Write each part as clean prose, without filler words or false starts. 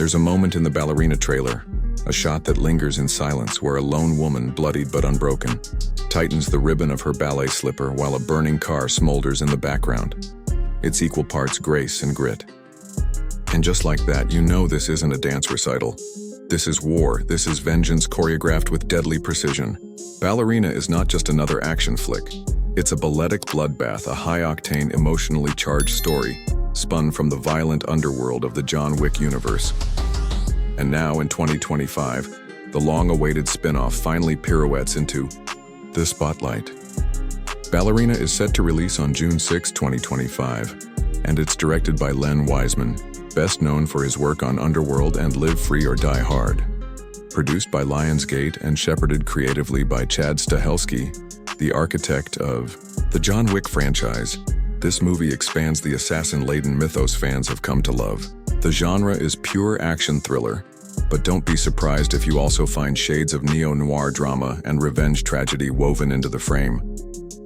There's a moment in the Ballerina trailer, a shot that lingers in silence where a lone woman, bloodied but unbroken, tightens the ribbon of her ballet slipper while a burning car smolders in the background. It's equal parts grace and grit. And just like that, you know this isn't a dance recital. This is war. This is vengeance choreographed with deadly precision. Ballerina is not just another action flick. It's a balletic bloodbath, a high-octane, emotionally charged story, spun from the violent underworld of the John Wick universe. And now, in 2025, the long-awaited spin-off finally pirouettes into the spotlight. Ballerina is set to release on June 6, 2025, and it's directed by Len Wiseman, best known for his work on Underworld and Live Free or Die Hard. Produced by Lionsgate and shepherded creatively by Chad Stahelski, the architect of the John Wick franchise, this movie expands the assassin-laden mythos fans have come to love. The genre is pure action thriller, but don't be surprised if you also find shades of neo-noir drama and revenge tragedy woven into the frame.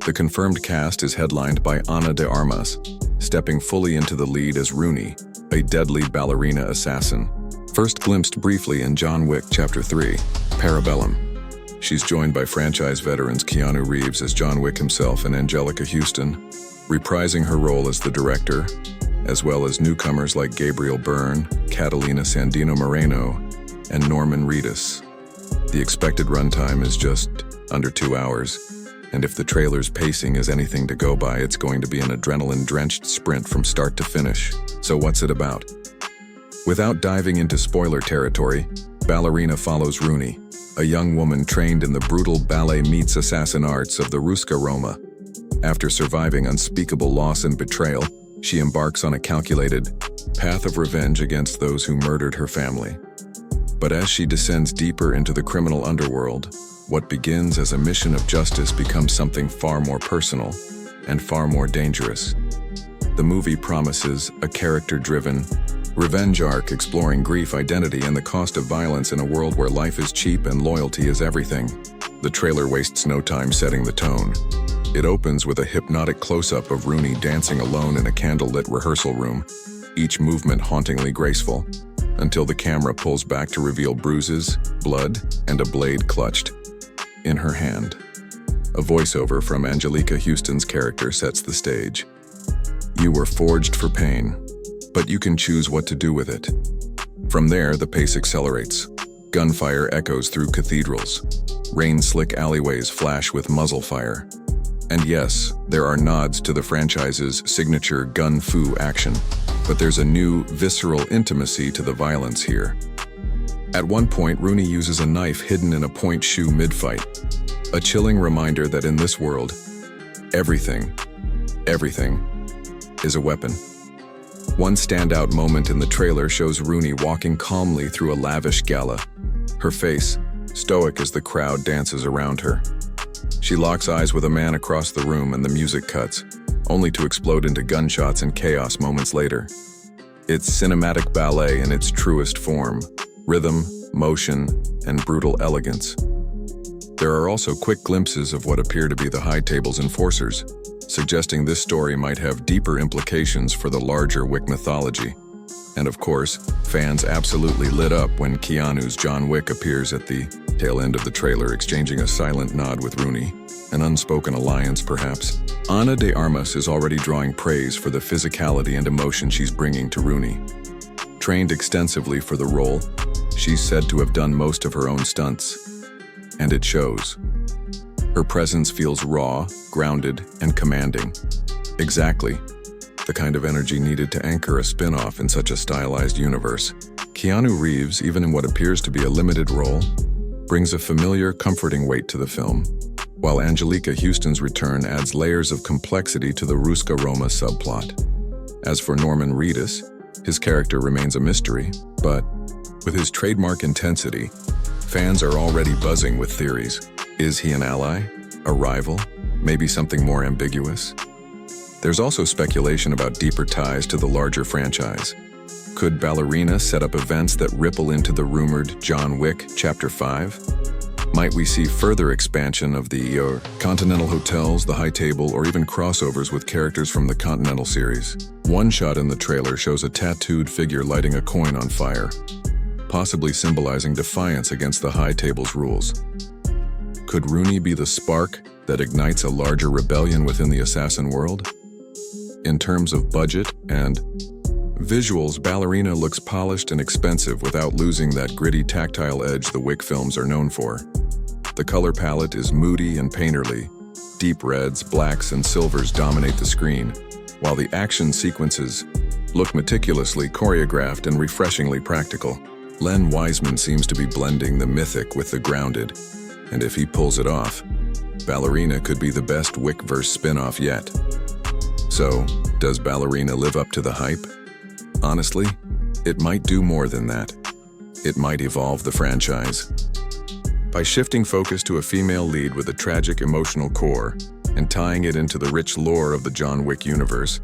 The confirmed cast is headlined by Ana de Armas, stepping fully into the lead as Rooney, a deadly ballerina assassin. First glimpsed briefly in John Wick Chapter 3, Parabellum. She's joined by franchise veterans Keanu Reeves as John Wick himself and Angelica Houston, reprising her role as the director, as well as newcomers like Gabriel Byrne, Catalina Sandino Moreno, and Norman Reedus. The expected runtime is just under 2 hours, and if the trailer's pacing is anything to go by, it's going to be an adrenaline-drenched sprint from start to finish. So what's it about? Without diving into spoiler territory, Ballerina follows Rooney, a young woman trained in the brutal ballet meets assassin arts of the Ruska Roma. After surviving unspeakable loss and betrayal, she embarks on a calculated path of revenge against those who murdered her family. But as she descends deeper into the criminal underworld, what begins as a mission of justice becomes something far more personal and far more dangerous. The movie promises a character-driven revenge arc exploring grief, identity, and the cost of violence in a world where life is cheap and loyalty is everything. The trailer wastes no time setting the tone. It opens with a hypnotic close-up of Rooney dancing alone in a candlelit rehearsal room, each movement hauntingly graceful, until the camera pulls back to reveal bruises, blood, and a blade clutched in her hand. A voiceover from Angelica Houston's character sets the stage. You were forged for pain, but you can choose what to do with it. From there, the pace accelerates. Gunfire echoes through cathedrals. Rain-slick alleyways flash with muzzle fire. And yes, there are nods to the franchise's signature gun-fu action, but there's a new, visceral intimacy to the violence here. At one point, Rooney uses a knife hidden in a point shoe mid-fight, a chilling reminder that in this world, everything is a weapon. One standout moment in the trailer shows Rooney walking calmly through a lavish gala, her face stoic as the crowd dances around her. She locks eyes with a man across the room and the music cuts, only to explode into gunshots and chaos moments later. It's cinematic ballet in its truest form, rhythm, motion, and brutal elegance. There are also quick glimpses of what appear to be the High Table's enforcers, suggesting this story might have deeper implications for the larger Wick mythology. And of course, fans absolutely lit up when Keanu's John Wick appears at the tail end of the trailer, exchanging a silent nod with Rooney, an unspoken alliance perhaps. Ana de Armas is already drawing praise for the physicality and emotion she's bringing to Rooney. Trained extensively for the role, she's said to have done most of her own stunts, and it shows. Her presence feels raw, grounded, and commanding. Exactly the kind of energy needed to anchor a spin-off in such a stylized universe. Keanu Reeves, even in what appears to be a limited role, brings a familiar, comforting weight to the film, while Angelica Houston's return adds layers of complexity to the Ruska Roma subplot. As for Norman Reedus, his character remains a mystery, but with his trademark intensity, fans are already buzzing with theories. Is he an ally? A rival? Maybe something more ambiguous? There's also speculation about deeper ties to the larger franchise. Could Ballerina set up events that ripple into the rumored John Wick Chapter 5? Might we see further expansion of the Continental Hotels, the High Table, or even crossovers with characters from the Continental series? One shot in the trailer shows a tattooed figure lighting a coin on fire, possibly symbolizing defiance against the High Table's rules. Could Rooney be the spark that ignites a larger rebellion within the assassin world? In terms of budget and visuals, Ballerina looks polished and expensive without losing that gritty tactile edge the Wick films are known for. The color palette is moody and painterly. Deep reds, blacks, and silvers dominate the screen, while the action sequences look meticulously choreographed and refreshingly practical. Len Wiseman seems to be blending the mythic with the grounded, and if he pulls it off, Ballerina could be the best Wick-verse spin-off yet. So, does Ballerina live up to the hype? Honestly, it might do more than that. It might evolve the franchise. By shifting focus to a female lead with a tragic emotional core and tying it into the rich lore of the John Wick universe,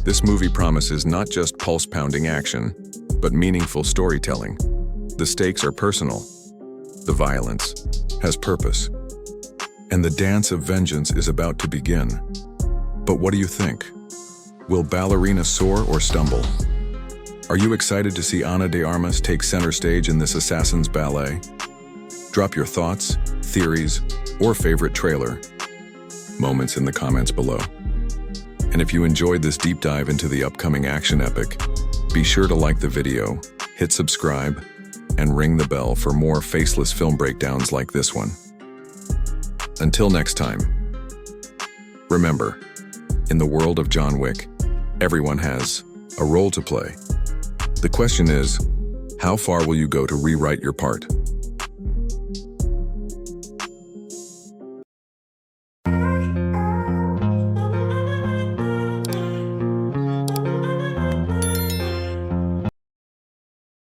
this movie promises not just pulse-pounding action, but meaningful storytelling. The stakes are personal. The violence has purpose. And the dance of vengeance is about to begin. But what do you think? Will Ballerina soar or stumble? Are you excited to see Ana de Armas take center stage in this assassin's ballet? Drop your thoughts, theories, or favorite trailer moments in the comments below. And if you enjoyed this deep dive into the upcoming action epic, be sure to like the video, hit subscribe, and ring the bell for more faceless film breakdowns like this one. Until next time, remember, in the world of John Wick, everyone has a role to play. The question is, how far will you go to rewrite your part?